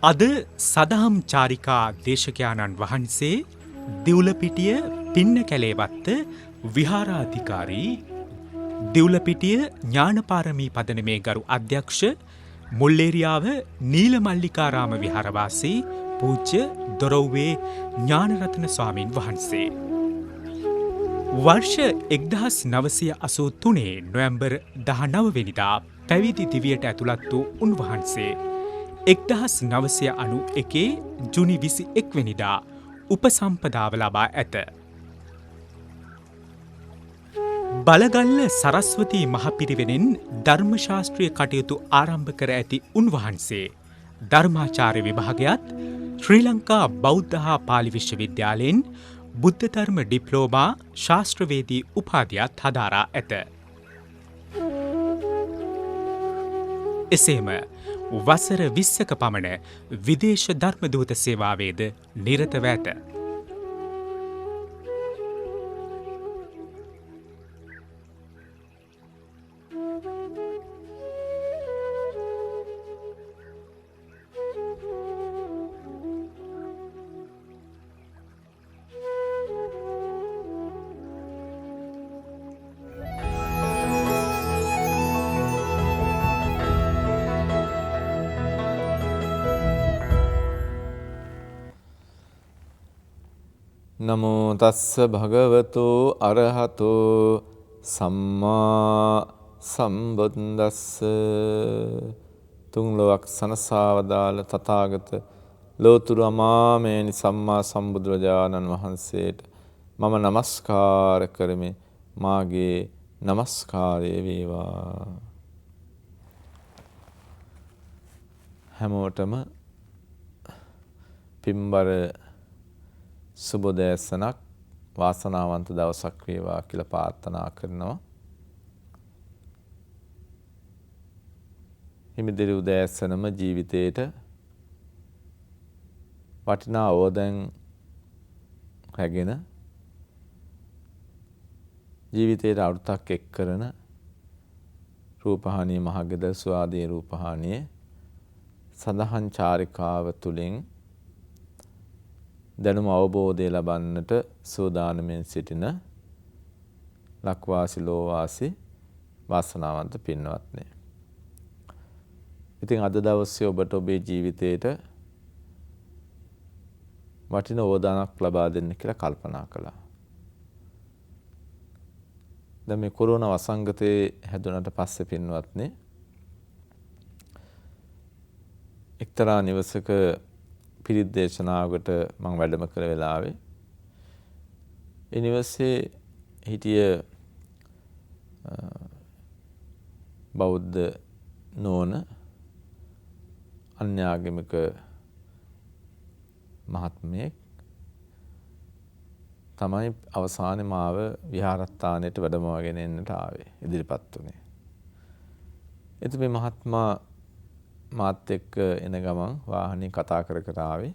අද සදහම් චාරිකා දේශකයාණන් වහන්සේ දිවුලපිටිය පින්න කැලේවත්ත විහාරාධිකාරී දිවුලපිටිය ඥානපාරමී පදනමේ ගරු අධ්‍යක්ෂ මුල්ලේරියාව නීලමල්ලිකාරාම විහාරවාසී පූජ්‍ය දොරව්වේ ඥානරත්න ස්වාමින් වහන්සේ. වර්ෂ 1983 නොවැම්බර් 19 වෙනිදා පැවිදි දිවියට ඇතුළත් වූ උන්වහන්සේ 1991 ජුනි 21 වෙනිදා උපසම්පදාව ලබා ඇත. බලගල්ල සරස්වතී මහපිරිවෙනෙන් ධර්මශාස්ත්‍රීය කටයුතු ආරම්භ කර ඇති උන්වහන්සේ ධර්මාචාර්ය විභාගයත් ශ්‍රී ලංකා බෞද්ධ හා පාලි විශ්වවිද්‍යාලයෙන් බුද්ධ ධර්ම ඩිප්ලෝමා ශාස්ත්‍රවේදී උපාධියත් හදාරා ඇත. එසේම වසර 20ක පමණ විදේශ ධර්මදූත සේවාවේද නිරතව ඇත. නමෝ තස්ස භගවතු අරහතෝ සම්මා සම්බුද්දස්ස. තුන් ලොවක් සනසාවදාල තථාගත ලෝතුරු අමාමේනි සම්මා සම්බුදුරජාණන් වහන්සේට මම නමස්කාර කරමි. මාගේ නමස්කාරය වේවා. හැමෝටම පින්බර සුබෝදෑසනක් වාසනාවන්ත දවසක් වේවා කියලා ප්‍රාර්ථනා කරනවා. හිමිදිරි උදෑසනම ජීවිතේට වටිනා ඕදැන් රැගෙන ජීවිතේට අරුතක් එක් කරන රූපහානිය මහගෙදර ස්වාදී රූපහානියේ සඳහන් චාරිකාව තුළින් දැනුම අවබෝධය ලබන්නට සූදානමින් සිටින ලක්වාසි ලෝවාසි වාසනාවන්ත පින්වත්නි. ඉතින් අද දවසේ ඔබට ඔබේ ජීවිතේට වටින ඕදානක් ලබා දෙන්න කියලා කල්පනා කළා. දැන් මේ කොරෝනා වසංගතේ හැදුනට පස්සේ පින්වත්නි එක්තරා නිවසක පිරිත් දේශනාවකට මම වැඩම කළ වෙලාවේ ඒ නිවසේ හිටිය බෞද්ධ නෝන අන්‍යාගමික මහත්මයෙක් තමයි අවසානයේ මාව විහාරස්ථානයට වැඩමවගෙන එන්නට ආවේ ඉදිරිපත් වුණේ. එතකොට මේ මහත්මයා මාත් එක්ක එන ගමන් වාහනේ කතා කර කර ආවේ.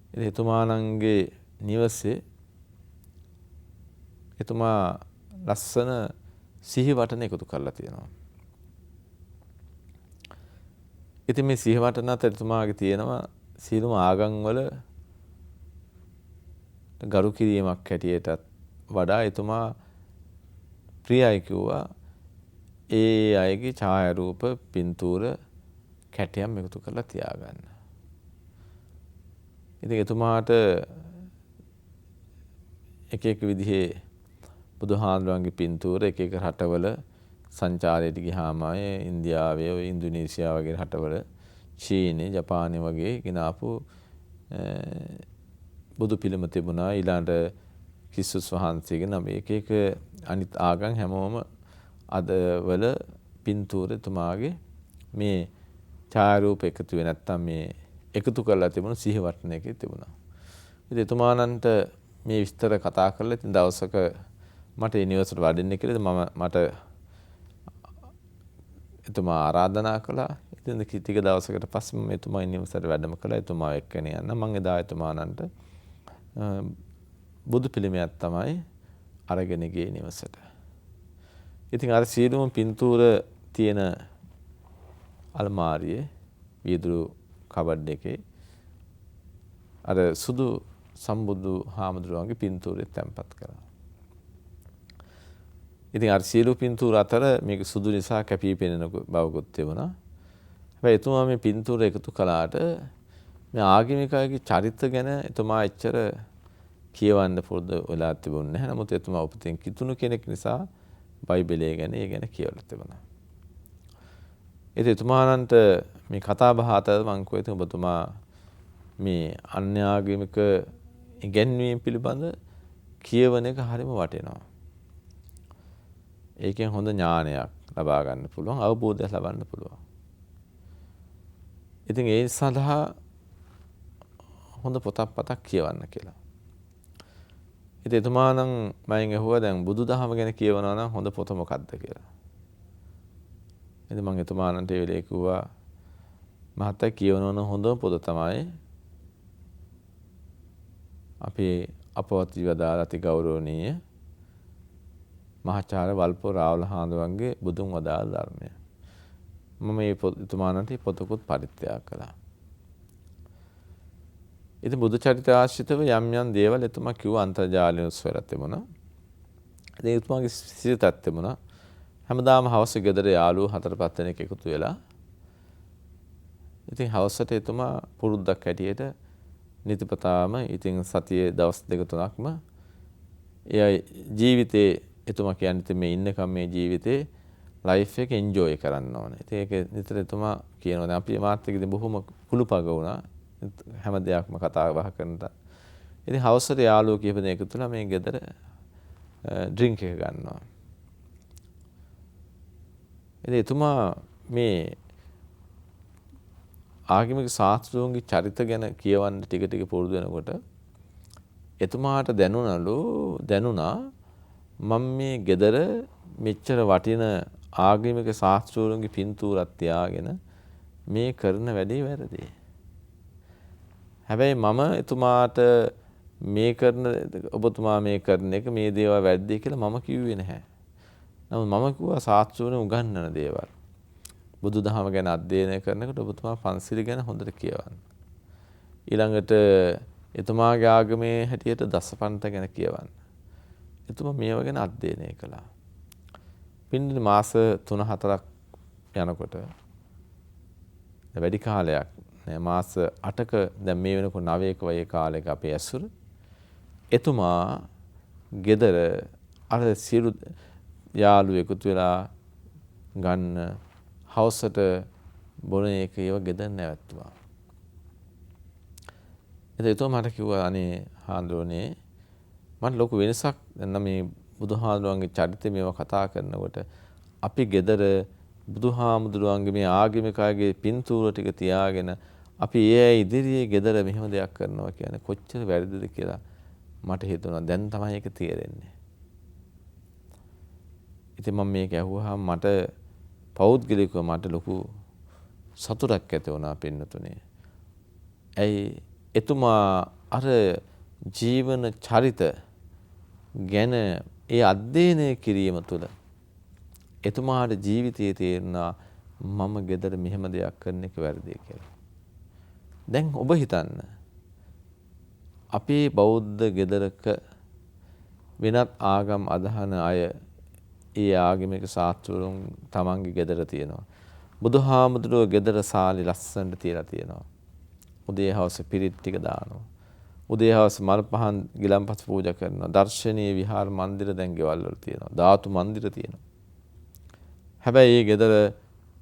ඉතින් එතුමාණන්ගේ නිවසේ එතුමා ලස්සන සිහිවටන එකතු කරලා තියෙනවා. ඉතින් මේ සිහිවටන අතර එතුමාගේ තියෙනවා සීලම ආගම් වල ගරු කිරීමක් හැටියටත් වඩා එතුමා ප්‍රියයි කිව්වා ඒ අයගේ ඡායාරූප පින්තූර කැටයම් එකතු කරලා තියාගන්න. ඉතින් එතුමාට එක එක විදිහේ බුදුහාඳුරන්ගේ පින්තූර එක එක රටවල සංචාරයට ගියාම ඉන්දියාවේ ඉන්දුනීසියා වගේ රටවල චීනේ ජපානයේ වගේ ගෙනාපු බුදු පිළිම තිබුණා. ඊළඟට ක්‍රිස්තුස් වහන්සේගේ නම එක එක අනිත් ආගම් හැමෝම අද වල පින්තූර එතුමාගේ මේ ඡායාරූප එකතු වෙ නැත්තම් මේ එකතු කරලා තිබුණු සිහිවටන එකේ තිබුණා. ඉතින් එතුමාණන්ට මේ විස්තර කතා කරලා ඉතින් දවසක මට ඒ නිවසට වඩින්න කියලා මට එතුමා ආරාධනා කළා. ඉතින් ටික දවසකට පස්සේ මම එතුමා නිවසට වැඩම කළා. එතුමා එක්කගෙන යන්න මම එදා එතුමාණන්ට බුදු පිළිමයක් තමයි අරගෙන ගියේ නිවසට. ඉතින් අර සියලුම පින්තූර තියෙන අල්මාරියේ වීදුරු කබඩ් එකේ අර සුදු සම්බුදු හාමුදුරුවන්ගේ පින්තූරය තැන්පත් කරා. ඉතින් අර සියලු පින්තූර අතර මේක සුදු නිසා කැපී පෙනෙන බවකුත් තිබුණා. හැබැයි එතුමා මේ පින්තූර එකතු කළාට මේ ආගමිකයගේ චරිත ගැන එතුමා එච්චර කියවන්න පුරුදු වෙලා තිබුණේ නැහැ. නමුත් එතුමා උපතින් කිතුණු කෙනෙක් නිසා බයිබලය ගැන ඒ ගැන කියවලා තිබුණා. ඉතින් එතුමාලන්ට මේ කතා බහ අතර මම කිව්වා ඔබතුමා මේ අන්‍යාගමික ඉගැන්වීම් පිළිබඳ කියවන එක හරිම වටිනවා. ඒකෙන් හොඳ ඥානයක් ලබා ගන්න පුළුවන්, අවබෝධයක් ලබන්න පුළුවන්. ඉතින් ඒ සඳහා හොඳ පොතක් කියවන්න කියලා. ඉතින් එතුමා නම් මම ඇහුවා දැන් බුදුදහම ගැන කියවනවා නම් හොඳ පොත මොකක්ද කියලා. ඉතින් මම එතුමාලන්ට ඒ වෙලේ කිව්වා මහත්තයා කියවනවා නම් හොඳම පොත තමයි අපේ අපවත් වදාළ අති ගෞරවනීය මහාචාර්ය වල්පොල රාවල හාමුදුරන්ගේ බුදුන් වදාළ ධර්මය. මම මේ එතුමාලන්ට පොතකුත් පරිත්‍යාග කළා. ඉතින් බුදු චරිතාශ්‍රිතව යම් දේවල් එතුමා කිව්ව අන්තර්ජාලය ඔස්සේ තිබුණා. ඉතින් එතුමාගේ සිතක් තිබුණා. හැමදාම හවස ගෙදර යාළුවෝ 4-5 දෙනෙක් එකතු වෙලා ඉතින් හවසට එතුමා පුරුද්දක් හැටියට නිතිපතාම ඉතින් සතියේ දවස් 2-3ක්ම එයා ජීවිතේ එතුමා කියන්නේ මේ ඉන්නකම් මේ ජීවිතේ ලයිෆ් එක එන්ජොයි කරන්න ඕනේ. ඉතින් ඒක නිතර එතුමා කියනවා. දැන් අපි මාත් එක්ක ඉතින් බොහොම කුළුපග වුණා. හැම දෙයක්ම කතා බහ කරනට. ඉතින් හවසට යාළුවෝ කීප දෙනෙක් එකතු වෙලා මේ ගෙදර ඩ්‍රින්ක් එක ගන්නවා. ඉතින් එතුමා මේ ආගමික ශාස්ත්‍රඥයන්ගේ චරිත ගැන කියවන්න ටික ටික පුරුදු වෙනකොට එතුමාට දැනුණා මම මේ ගෙදර මෙච්චර වටින ආගමික ශාස්ත්‍රඥයන්ගේ පින්තූරක් තියාගෙන මේ කරන වැඩේ වැරදි. හැබැයි මම එතුමාට මේ කරන ඔබතුමා මේ කරන එක මේ දේවල් වැරදි කියලා මම කිව්වේ නැහැ. නමුත් මම කිව්වා ශාස්ත්‍රඥයන් උගන්වන දේවල්. බුදුදහම ගැන අධ්‍යයනය කරනකොට ඔබතුමා පන්සිල් ගැන හොඳට කියවන්න. ඊළඟට එතුමාගේ ආගමේ හැටියට දසපන්ත ගැන කියවන්න. එතුමා මේවා ගැන අධ්‍යයනය කළා. පින්දින මාස 3-4ක් යනකොට වැඩි කාලයක් නෑ මාස 8ක දැන් මේ වෙනකොට 9ක වගේ කාලයක අපේ ඇසුර එතුමා ගෙදර අර සියලු යාළුවෝ එකතු වෙලා ගන්න හවසට බොන එක ඒව ගෙදර නැවැත්තුවා. එතකොට මට කිව්වා අනේ හාමුදුරනේ මට ලොකු වෙනසක් දැන් මේ බුදුහාමුදුරන්ගේ චරිතය මේවා කතා කරනකොට අපි ගෙදර බුදුහාමුදුරන්ගේ මේ ආගමිකයගේ පින්තූර ටික තියාගෙන අපි ඒ ඉදිරියේ ගෙදර මෙහෙම දෙයක් කරනවා කියන්නේ කොච්චර වැරදිද කියලා මට හිතුණා. දැන් තමයි ඒක තේරෙන්නේ. ඉතින් මම මේක ඇහුවාම මට පෞද්ගලිකව මට ලොකු සතුටක් ඇති වුණා පින්නතුනේ. ඇයි එතුමා අර ජීවන චරිත ගැන ඒ අධ්‍යයනය කිරීම තුළ එතුමාට ජීවිතයේ තේරුණා මම ගෙදර මෙහෙම දෙයක් කරන එක වැරදි කියලා. දැන් ඔබ හිතන්න අපේ බෞද්ධ ගෙදරක වෙනත් ආගම් අදහන අය ඒ ආගමික ශාස්ත්‍රවරුන් තමන්ගේ ගෙදර තියෙනවා. බුදුහාමුදුරුවෝ ගෙදර සාලි ලස්සනට තියලා තියෙනවා. උදේ හවස පිරිත් ටික දානවා. උදේ හවස මල් පහන් ගිලන්පස පූජා කරනවා. දර්ශනීය විහාර මන්දිර දැන් ගෙවල් වල තියෙනවා. ධාතු මන්දිර තියෙනවා. හැබැයි මේ ගෙදර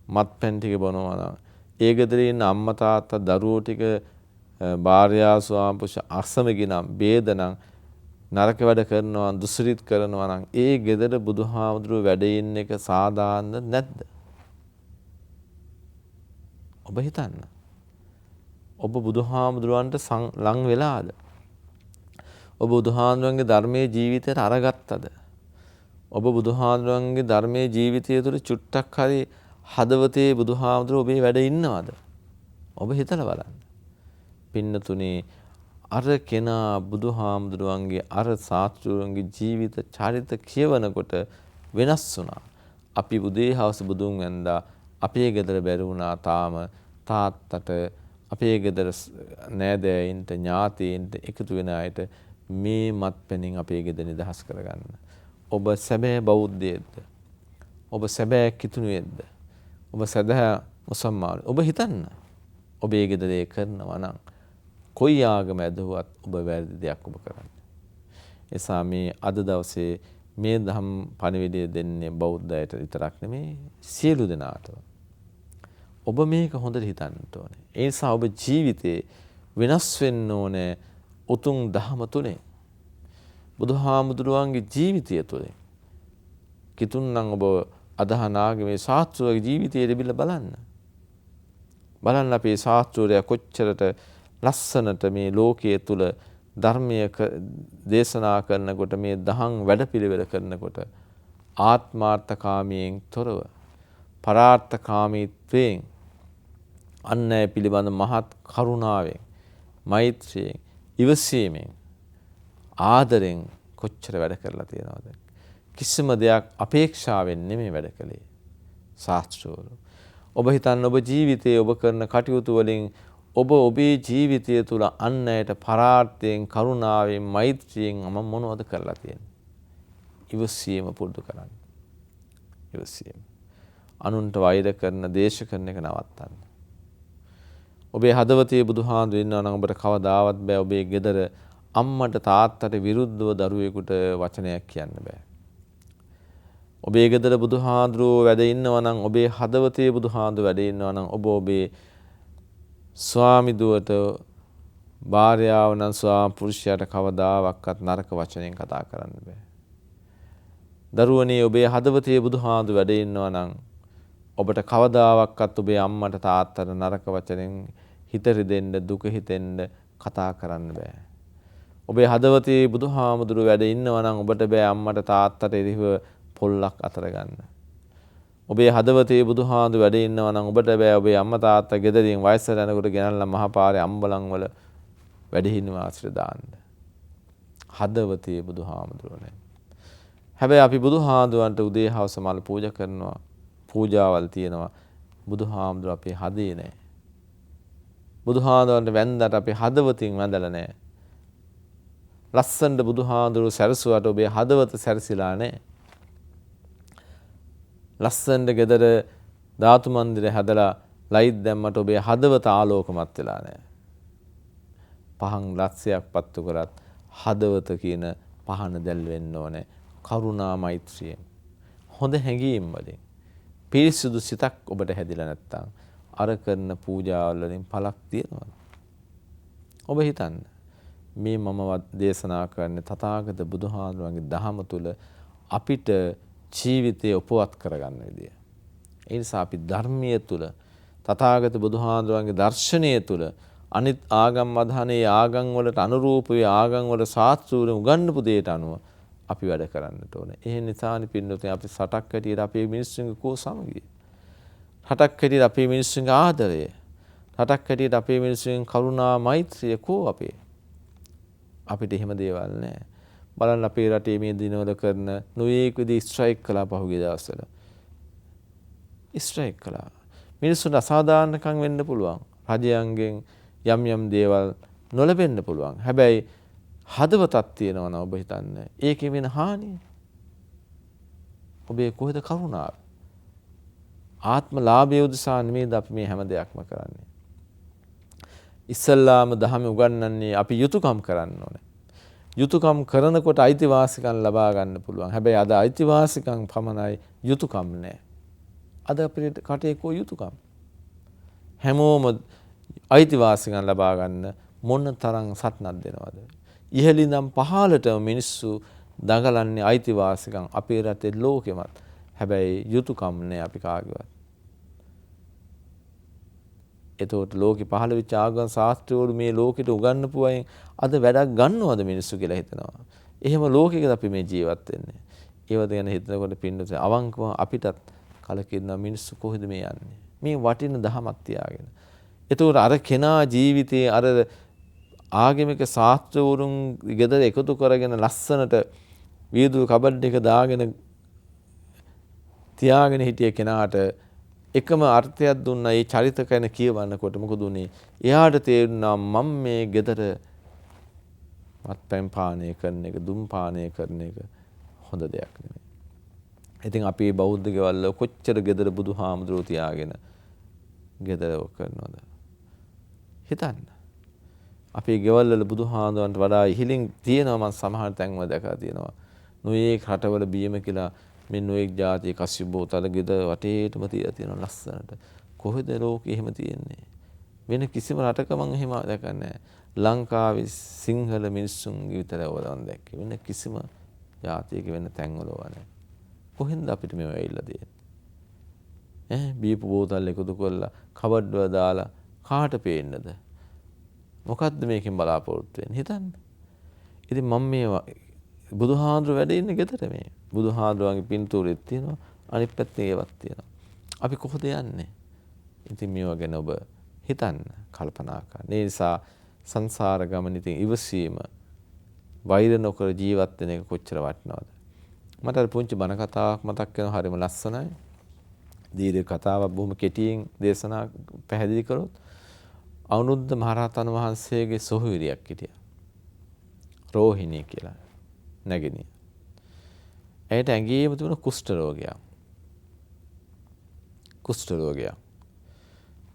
මත්පැන් ටික බොනවා නම් ඒ ගෙදරේ ඉන්න අම්මා තාත්තා දරුවෝ ටික භාර්යා ස්වාමි පුරුෂ අසමගිනම් බේදනම් නරක වැඩ කරනවා දුසිරිත කරනවා නම් ඒ ගෙදර බුදුහාමුදුරුවෝ වැඩ ඉන්න එක සාධාරණ නැද්ද? ඔබ හිතන්න. ඔබ බුදුහාමුදුරුවන්ට ලං වෙලාද? ඔබ බුදුහාමුදුරුවන්ගේ ධර්මයේ ජීවිතයට අරගත්තද? ඔබ බුදුහාමුදුරුවන්ගේ ධර්මයේ ජීවිතය තුළ චුට්ටක් හරි හදවතේ බුදුහාමුදුරුවෝ ඔබේ වැඩ ඉන්නවද? ඔබ හිතලා බලන්න. පින්නතුනේ අර කෙනා බුදුහාමුදුරුවන්ගේ අර ශාස්ත්‍රඥයන්ගේ ජීවිත චරිත කියවනකොට වෙනස් වුණා. අපි උදේ හවස බුදුන් වැන්දා අපේ ගෙදර බැරි වුණා තාම තාත්තට අපේ ගෙදර නෑදෑයින්ට ඥාතීන්ට එකතු වෙන අයට මේ මත්පැනින් අපේ ගෙදර නිදහස් කරගන්න. ඔබ සැබෑ බෞද්ධයෙක්ද? ඔබ සැබෑ කිතුණුවෙක්ද? ඔබ සදා මුසල්මාන. ඔබ හිතන්න. ඔබේ ගෙදර ඒ කරනවා නම් කොයි ආගම ඇදුවත් ඔබ වැරදි දෙයක් ඔබ කරන්නේ. එසා මේ අද දවසේ මේ ධම් පණිවිඩය දෙන්නේ බෞද්ධයට විතරක් නෙමෙයි සියලු දෙනාට. ඔබ මේක හොඳට හිතන්න ඕනේ. ඒ නිසා ඔබ ජීවිතේ වෙනස් වෙන්න ඕනේ උතුම් ධහම තුනේ. බුදුහාමුදුරුවන්ගේ ජීවිතය තුනේ. කිතුන්නම් ඔබ අදහනාගේ මේ ශාස්ත්‍රයේ ජීවිතයේ දෙබිල බලන්න. බලන්න අපේ ශාස්ත්‍රය කොච්චරට ලස්සනට මේ ලෝකයේ තුල ධර්මයේ දේශනා කරනකොට මේ දහම් වැඩපිළිවෙල කරනකොට ආත්මාර්ථකාමීන් තොරව පරාර්ථකාමීත්වයෙන් අන්‍යය පිළිබඳ මහත් කරුණාවෙන් මෛත්‍රියෙන් ඉවසීමෙන් ආදරෙන් කොච්චර වැඩ කරලා තියෙනවද? කිසිම දෙයක් අපේක්ෂාවෙන් නෙමෙයි වැඩ කළේ ශාස්ත්‍රවල. ඔබ හිතන්න ඔබ ජීවිතයේ ඔබ කරන කටයුතු වලින් ඔබ ඔබේ ජීවිතය තුළ අන්‍යයට පරාර්ථයෙන් කරුණාවෙන් මෛත්‍රියෙන් මොනවද කරලා තියෙන්නේ? ඉවසීම පුරුදු කරන්න. ඉවසීම. අනුන්ට වෛර කරන දේශ කරන එක නවත්තන්න. ඔබේ හදවතේ බුදුහාඳුන ඉන්නවා නම් ඔබට කවදාවත් බෑ ඔබේ ගෙදර අම්මට තාත්තට විරුද්ධව දරුවෙකුට වචනයක් කියන්න බෑ. ඔබේ ගෙදර බුදුහාඳුරෝ වැඩ ඉන්නවා නම් ඔබේ හදවතේ බුදුහාඳුර වැඩ ඉන්නවා නම් ඔබ ඔබේ ස්වාමි දුවට භාර්යාව නම් ස්වාම පුරුෂයාට කවදාවත් නරක වචනෙන් කතා කරන්න බෑ. දරුවනේ ඔබේ හදවතේ බුදුහාඳුර වැඩ ඉන්නවා නම් ඔබට කවදාවත් ඔබේ අම්මට තාත්තට නරක වචනෙන් හිත රිදෙන්න දුක හිතෙන්න කතා කරන්න බෑ. ඔබේ හදවතේ බුදුහාමුදුරු වැඩ ඉන්නවා නම් ඔබට බෑ අම්මට තාත්තට එරෙහිව පොල්ලක් අතර ගන්න. ඔබේ හදවතේ බුදුහාමුදුරු වැඩ ඉන්නවා නම් ඔබට බෑ ඔබේ අම්මා තාත්තා ගෙදරින් වයසට යනකොට ගෙනල්ලා මහපාරේ අම්බලන් වල වැඩහින්න ආශ්‍රය දාන්න. හදවතේ බුදුහාමුදුරුනේ. හැබැයි අපි බුදුහාමුදුරන්ට උදේ හවස මල් පූජා කරනවා. පූජාවල් තියෙනවා. බුදුහාමුදුර අපේ හදේ නෑ. බුදුහාමුදුරන්ට වැන්දට අපේ හදවතින් වැඳලා නෑ. ලස්සනට බුදුහාමුදුරු සැරසුවට ඔබේ හදවත සැරසිලා නෑ. ලස්සනට ගෙදර ධාතු මන්දිරය හැදලා ලයිට් දැම්මට ඔබේ හදවත ආලෝකමත් වෙලා නෑ. පහන් ලක්ෂයක් පත්තු කරත් හදවත කියන පහන දැල් වෙන්න ඕනේ. කරුණා මෛත්‍රියෙන්. හොඳ හැඟීම් වලින්. පිරිසුදු සිතක් ඔබට හැදිලා නැත්තම් අර කරන පූජාවල් වලින් පළක් තියෙනවද? ඔබ හිතන්න. මේ මම දේශනා කරන්නේ තථාගත බුදුහාමුදුරන්ගේ දහම තුල අපිට ජීවිතය උපවත් කරගන්න විදිය. ඒ නිසා අපි ධර්මයේ තුල තථාගත බුදුහාමුදුරන්ගේ දර්ශනය තුල අනිත් ආගම් අදහනේ ආගම් වලට අනුරූප වේ ආගම් වල ශාස්ත්‍රූන් උගන්වපු දෙයට අනුව අපි වැඩ කරන්නට ඕනේ. ඒ නිසානේ පින්නතුනි අපි සටක් හැටියට අපේ මිනිස්සුන්ගේ කෝ සමගිය. රටක් හැටියට අපේ මිනිස්සුන්ගේ ආදරය. රටක් හැටියට අපේ මිනිස්සුන්ගේ කරුණා මෛත්‍රිය කෝ අපේ. අපිට එහෙම දේවල් නැහැ. බලන්න අපේ රටේ මේ දිනවල කරන නොයේක විදිහේ ස්ට්‍රයික් කළා පහුගිය දවස්වල. ස්ට්‍රයික් කළා. මිනිස්සුන්ට අසාධාරණකම් වෙන්න පුළුවන්. රජයන්ගෙන් යම් යම් දේවල් නොලැබෙන්න පුළුවන්. හැබැයි හදවතක් තියෙනවා නම් ඔබ හිතන්නේ ඒකේ වෙන හානිය. ඔබේ කොහෙද කරුණාව? ආත්ම ලාභය උදෙසා නෙමෙයිද අපි මේ හැම දෙයක්ම කරන්නේ. ඉස්සල්ලාම දහම උගන්වන්නේ අපි යුතුයකම් කරන්න ඕනේ. යුතුයකම් කරනකොට අයිතිවාසිකම් ලබා ගන්න පුළුවන්. හැබැයි අද අයිතිවාසිකම් පමණයි යුතුයකම් නෑ. අද අපේ කටේ කො යුතුයකම්? හැමෝම අයිතිවාසිකම් ලබා ගන්න මොන තරම් සටනක් දෙනවද? ඉහළින්නම් පහළට මිනිස්සු දඟලන්නේ අයිතිවාසිකම් අපේ රටේ ලෝකෙමත්. හැබැයි යුතුයකම් නෑ අපි කාගේවත්. එතකොට ලෝකෙ පහළ වෙච්ච ආගම් ශාස්ත්‍රවල මේ ලෝකෙට උගන්වපු අය අද වැඩක් ගන්නවද මිනිස්සු කියලා හිතනවා. එහෙම ලෝකයකද අපි මේ ජීවත් වෙන්නේ. ඒව ගැන හිතනකොට පින්නත අවංකව අපිටත් කලකිරෙන මිනිස්සු කොහෙද මේ යන්නේ? මේ වටින දහමක් තියාගෙන. එතකොට අර කෙනා ජීවිතයේ අර ආගමික ශාස්ත්‍රවරුන් ගෙදර එකතු කරගෙන ලස්සනට වීදුරු කබඩ් එක දාගෙන තියාගෙන හිටිය කෙනාට එකම අර්ථයක් දුන්නා. ඒ චරිත ගැන කියවන්නකොට මොකද උනේ? එයාට තේරුණා මම මේ ගෙදර මත්පැන් පානය කරන එක, දුම් පානය කරන එක හොඳ දෙයක් නෙමෙයි. ඉතින් අපි බෞද්ධ ගෙවල් වල කොච්චර ගෙදර බුදුහාමුදුරුවෝ තියාගෙන ගෙදර කරනවද? හිතන්න. අපේ ගෙවල් වල බුදුහාමුදුරන්ට වඩා ඉහළින් තියෙනවා. මම සමහර තැන්වල දැකලා තියෙනවා. නොයේක් රටවල බීම කියලා මේ නොයේක් ජාතිය කසිබෝතල ගෙදර වටේටම තියලා තියෙනවා ලස්සනට. කොහෙද ලෝකෙ එහෙම තියෙන්නේ? වෙන කිසිම රටක මම එහෙම දැකන්නේ නැහැ. ලංකාවේ සිංහල මිනිස්සුන්ගේ විතරයි ඔය මම දැක්කේ. වෙන කිසිම ජාතියක වෙන තැන්වල නැහැ. කොහෙන්ද අපිට මේව ඇවිල්ලා තියෙන්නේ? බීපු බෝතල් එකතු කරලා කබඩ් වල දාලා කාට පේන්නද? මොකද්ද මේකෙන් බලාපොරොත්තු වෙන්නේ? හිතන්න. ඉතින් මම මේ බුදුහාඳුර වැඩ ඉන්නේ ගෙදර මේ. බුදුහාඳුරන්ගේ පින්තූරෙත් තියෙනවා. අනිත් පැත්තේ ඒවත් තියෙනවා. අපි කොහොද යන්නේ? ඉතින් මේවා ගැන ඔබ හිතන්න, කල්පනා කරන්න. ඒ නිසා සංසාර ගමන ඉතින් ඉවසීම, වෛර නොකර ජීවත් වෙන එක කොච්චර වටිනවද? මට අර පුංචි බණ කතාවක් මතක් වෙනවා. හරිම ලස්සනයි. දීර්ඝ කතාවක් බොහොම කෙටියෙන් දේශනා පැහැදිලි කරොත් අනුරුද්ධ මහරහතන් වහන්සේගේ සොහොයුරියක් හිටියා. රෝහිණී කියලා නැගිනිය. ඇයට ඇඟේම තිබුණ කුෂ්ඨ රෝගයක්. කුෂ්ඨ රෝගයක්.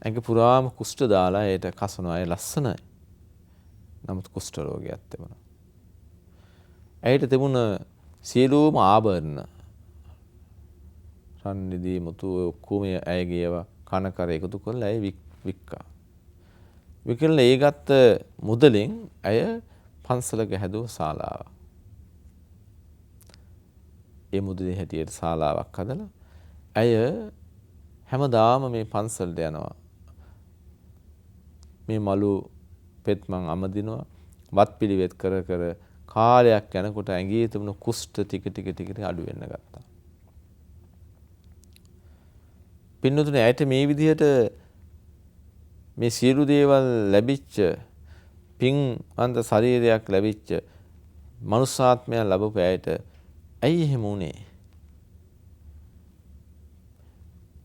ඇඟ පුරාම කුෂ්ඨ දාලා ඇයට කසනවා. ඒ ලස්සනයි. නමුත් කුෂ්ඨ රෝගයක් තිබුණා. ඇයට තිබුණ සියලුම ආභරණ රන්නිදී මුතු ඔක්කොම ඇයගේ ඒවා කන කර එකතු කරලා ඇය වික්කා. විකල්ලා ඒ ගත්ත මුදලින් ඇය පන්සලක හැදුව ශාලාවක්. ඒ මුදලේ හැටියට ශාලාවක් හදලා ඇය හැමදාම මේ පන්සලට යනවා. මේ මලු පෙත් මං අමදිනවා. වත් පිළිවෙත් කර කර කාලයක් යනකොට ඇඟේ තිබුණු කුෂ්ඨ ටික අඩු වෙන්න ගත්තා. පින්නතුනේ ඇයට මේ විදිහට මේ සියලු දේවල් ලැබිච්ච පින් අන්ත ශරීරයක් ලැබිච්ච මනුෂ්‍යාත්මය ලැබපු ඇයට ඇයි එහෙම වුනේ?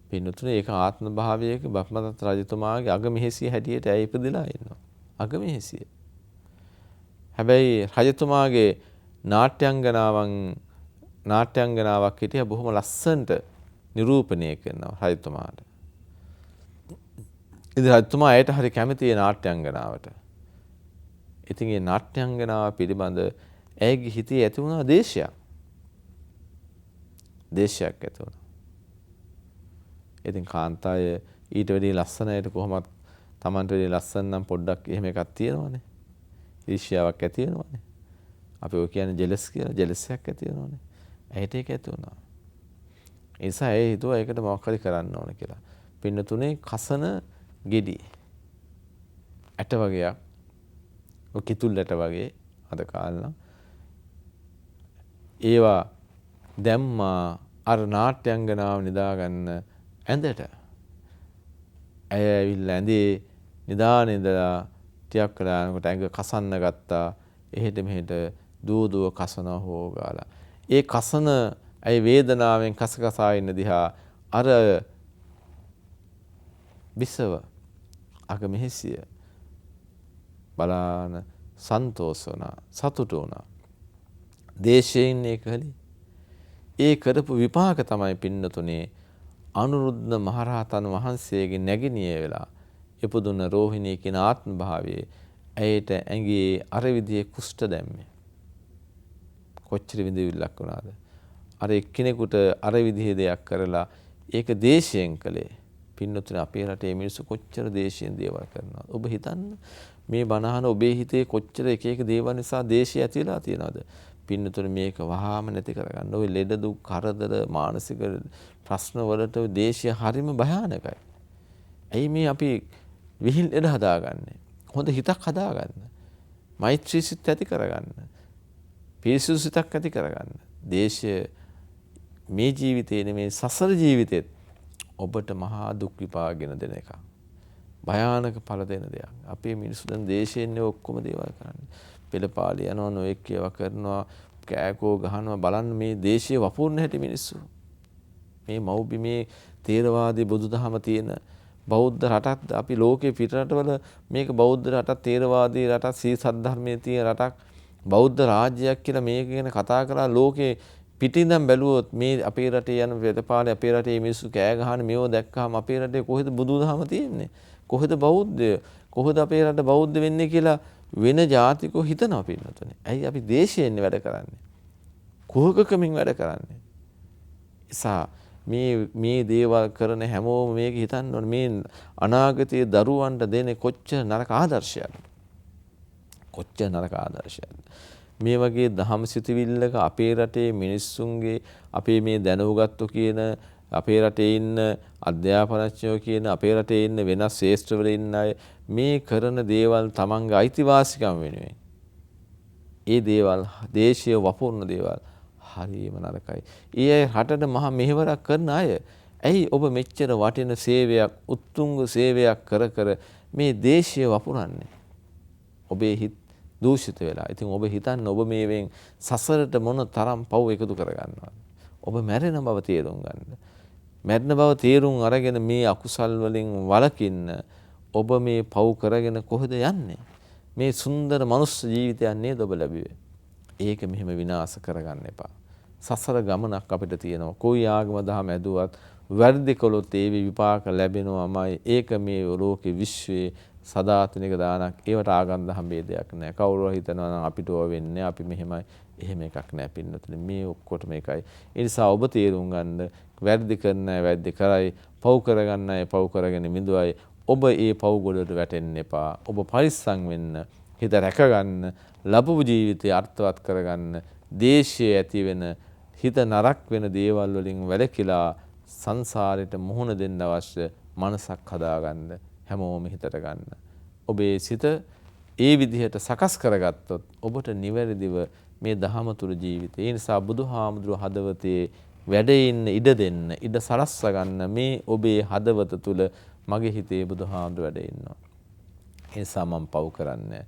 පින්නතුනේ ඒක ආත්ම භාවයක බ්‍රහ්මදත්ත රජතුමාගේ අගමෙහෙසිය හැටියට ඇය ඉපදලා ඉන්නවා. අගමෙහෙසිය. හැබැයි රජතුමාගේ නාට්‍යංගනාවක් හිටියා බොහොම ලස්සනට නිරූපණය කරනවා රජතුමාට. ඉතින් රජතුමා ඇයට හරි කැමතියි නාට්‍යංගනාවට. ඉතින් මේ නාට්‍යංගනාව පිළිබඳ ඇයගේ හිතේ ඇති වුණා දේශයක්. දේශයක් ඇති වුණා. ඉතින් කාන්තාය ඊට වැඩි ලස්සනයට කොහොමත් Tamanට වැඩි ලස්සන නම් පොඩ්ඩක් එහෙම එකක් තියෙනවනේ. ඊර්ෂ්‍යාවක් ඇති වෙනවනේ. අපි ඔය කියන්නේ ජෙලස් කියලා. ජෙලස්යක් ඇති වෙනවනේ. ඇයට ඒක ඇති වුණා. ඒ නිසා ඇය හිතුවා ඒකට මොකක් හරි කරන්න ඕන කියලා. පින්නතුනේ කසන ගෙඩි ඇට වගේක් ඔය කිතුල් ඇට වගේ අද කාලේ ඒවා දැම්මා අර නාට්‍යංගනාව නිදාගන්න ඇඳට. ඇය ඇවිල්ලා ඇඳේ නිදාගෙන ඉඳලා ටිකක් වෙලා යනකොට ඇඟ කසන්න ගත්තා. එහෙට මෙහෙට දුව කසනවා හොගාලා. ඒ කසන ඇයි වේදනාවෙන් කසකසා ඉන්න දිහා අර බිසව අගමෙහෙසිය බලාන සන්තෝෂ වුණා, සතුටු වුණා. දේශයෙන් ඒ කලේ ඒ කරපු විපාක තමයි පින්නතුනේ අනුරුද්ධ මහරහතන් වහන්සේගේ නැගිනිය වෙලා ඉපදුන රෝහිණී කියන ආත්ම භාවයේ ඇයට ඇඟේ අර විදිහේ කුෂ්ඨ දැම්මේ. කොච්චර විඳවිල්ලක් වුණාද? අර එක්කෙනෙකුට අර විදිහේ දෙයක් කරලා ඒක දේශයෙන් කළේ. පින්නතුනේ අපේ රටේ මිනිස්සු කොච්චර දේශයෙන් දේවල් කරනවද? ඔබ හිතන්න මේ බණහන ඔබේ හිතේ කොච්චර එක එක දේවල් නිසා දේශය ඇති වෙලා තියෙනවද? පින්නතුනේ මේක වහාම නැති කරගන්න. ඔය ලෙඩ දුක් කරදර මානසික ප්‍රශ්න වලට දේශය හරිම භයානකයි. ඇයි මේ අපි විහිල් එඩ හදාගන්නේ? හොඳ හිතක් හදාගන්න. මෛත්‍රී සිත ඇති කරගන්න. පිරිසුදු සිතක් ඇති කරගන්න. දේශය මේ ජීවිතේ නෙමේ සසර ජීවිතෙත් ඔබට මහා දුක් විපාකගෙන දෙන එකක්. භයානක ඵල දෙන දෙයක්. අපේ මිනිස්සු දැන් දේශයෙන් ඔක්කොම දේවල් කරන්නේ. පෙළපාලි යනවා නොඑක් ඒවා කරනවා කෑකෝ ගහනවා බලන්න මේ දේශීය වපුරන හැටි මිනිස්සු. මේ මව්බිමේ තේරවාදී බුදුදහම තියෙන බෞද්ධ රටක් අපි ලෝකේ පිටරටවල මේක බෞද්ධ රටක් තේරවාදී රටක් සී සද්ධර්මයේ තියෙන රටක් බෞද්ධ රාජ්‍යයක් කියලා මේක ගැන කතා කරලා ලෝකේ පිටින්දම් බැලුවොත් මේ අපේ රටේ යන වෙදපාලේ අපේ රටේ මිනිස්සු කෑ ගහන මේව දැක්කහම අපේ රටේ කොහෙද බුදුදහම තියෙන්නේ? කොහෙද බෞද්ධය? කොහෙද අපේ රට බෞද්ධ වෙන්නේ කියලා වෙන ජාතිකෝ හිතනවා පින්නතුනේ. ඇයි අපි දේශයෙන් වැඩ කරන්නේ? කුහකකමින් වැඩ කරන්නේ. නිසා මේ දේවල් කරන හැමෝම මේක හිතන්න ඕනේ මේ අනාගතයේ දරුවන්ට දෙන්නේ කොච්චර නරක ආදර්ශයක්ද? කොච්චර නරක ආදර්ශයක්ද? මේ වගේ දහම් සිතුවිල්ලක අපේ රටේ මිනිස්සුන්ගේ අපේ මේ දැනුගත්තු කියන අපේ රටේ ඉන්න අධ්‍යාපනඥයෝ කියන අපේ රටේ ඉන්න වෙනස් ශේෂ්ත්‍රවල ඉන්න අය මේ කරන දේවල් තමන්ගේ අයිතිවාසිකම් වෙනුවෙන් ඒ දේවල් දේශීය වපුරන දේවල් හරිම නරකයි. ඒ රටට මහා මෙහෙවරක් කරන අය ඇයි ඔබ මෙච්චර වටින සේවයක් උත්තුංග සේවයක් කර කර මේ දේශීය වපුරන්නේ? ඔබේ හිත දූෂිත වෙලා. ඉතින් ඔබ හිතන්න ඔබ මේවෙන් සසරට මොන තරම් පව් එකතු කරගන්නවද? ඔබ මැරෙන බව තේරුම් ගන්න. මැරෙන බව තේරුම් අරගෙන මේ අකුසල් වලින් වළකින්න ඔබ මේ පව් කරගෙන කොහෙද යන්නේ? මේ සුන්දර මනුස්ස ජීවිතයක් නේද ඔබ ලැබුවේ? ඒක මෙහෙම විනාශ කරගන්න එපා. සසර ගමනක් අපිට තියෙනවා. කොයි ආගම දහම ඇදුවත් වැරදි කළොත් ඒ විපාක ලැබෙනවමයි. ඒක මේ ලෝකේ විශ්වයේ සදාතනික දානක්. ඒවට ආගම් දහම් ભેදයක් නැහැ. කවුරු හිතනවා නම් අපිට ඕව වෙන්නේ අපි මෙහෙමයි. එහෙම එකක් නැහැ පින්නතුනේ. මේ ඔක්කොටම එකයි. ඒ නිසා ඔබ තේරුම් ගන්න වැරදි කරන අය වැරදි කරයි, පව් කරගන්න අය පව් කරගෙන මිදුවයි. ඔබ ඒ පව් ගොඩට වැටෙන්න එපා. ඔබ පරිස්සම් වෙන්න, හිත රැකගන්න, ලැබපු ජීවිතය අර්ථවත් කරගන්න, දේශයේ ඇති වෙන හිත නරක වෙන දේවල් වලින් වැළකීලා සංසාරයට මුහුණ දෙන්න අවශ්‍ය මනසක් හදාගන්න හැමෝම හිතට ගන්න. ඔබේ සිත ඒ විදිහට සකස් කරගත්තොත් ඔබට නිවැරදිව මේ දහම තුල ජීවිතේ. ඒ නිසා බුදුහාමුදුරුවෝ හදවතේ වැඩ ඉන්න ඉඩ දෙන්න, ඉඩ සලස්ව ගන්න මේ ඔබේ හදවත තුල මගේ හිතේ බුදුහාමුදුරුවෝ වැඩ ඉන්නවා. ඒ නිසා මම පව් කරන්නේ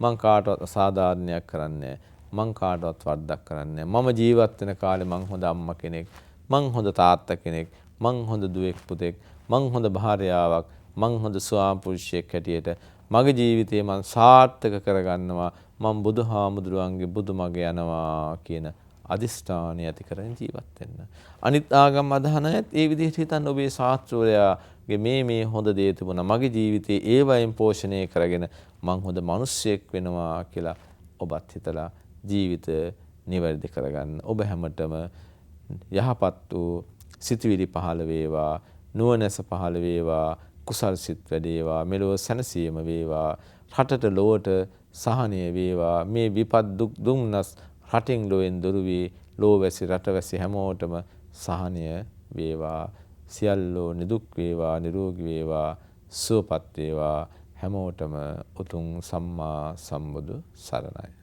මං කාටවත් අසාධාරණයක් කරන්නේ මං කාටවත් වරදක් කරන්නේ මම ජීවත් වෙන කාලේ මං හොඳ අම්මා කෙනෙක්, මං හොඳ තාත්තා කෙනෙක්, මං හොඳ දුවෙක් පුතෙක්, මං හොඳ භාර්යාවක්, මං හොඳ ස්වාම පුරුෂයෙක් හැටියට මගේ ජීවිතේ මං සාර්ථක කරගන්නවා. මං බුදුහාමුදුරුවන්ගේ බුදුමග යනවා කියන අදිෂ්ඨානය ඇති කරගෙන ජීවත් වෙන්න. අනිත් ආගම් අදහනයත් ඒ විදිහට හිතන්න ඔබේ ශාස්ත්‍රවලයාගේ මේ හොඳ දේ තිබුණා. මගේ ජීවිතේ ඒ වයින් පෝෂණය කරගෙන මං හොඳ මිනිසෙක් වෙනවා කියලා ඔබත් හිතලා ජීවිත නිවැරදි කරගන්න. ඔබ හැමතෙම යහපත් වූ සිතුවිලි පහළ වේවා, නුවණැස පහළ වේවා, කුසල් සිත් වැඩේවා, මෙලොව සැනසීම වේවා, රටට ලොවට සහනය වේවා. මේ විපත් දුක් දුම්නස් රටින් ලොවෙන් දුරු වී ලෝවැසි රටවැසි හැමෝටම සහනය වේවා. සියල්ලෝ නිදුක් වේවා, නිරෝගී වේවා, සුවපත් වේවා. හැමෝටම උතුම් සම්මා සම්බුදු සරණයි.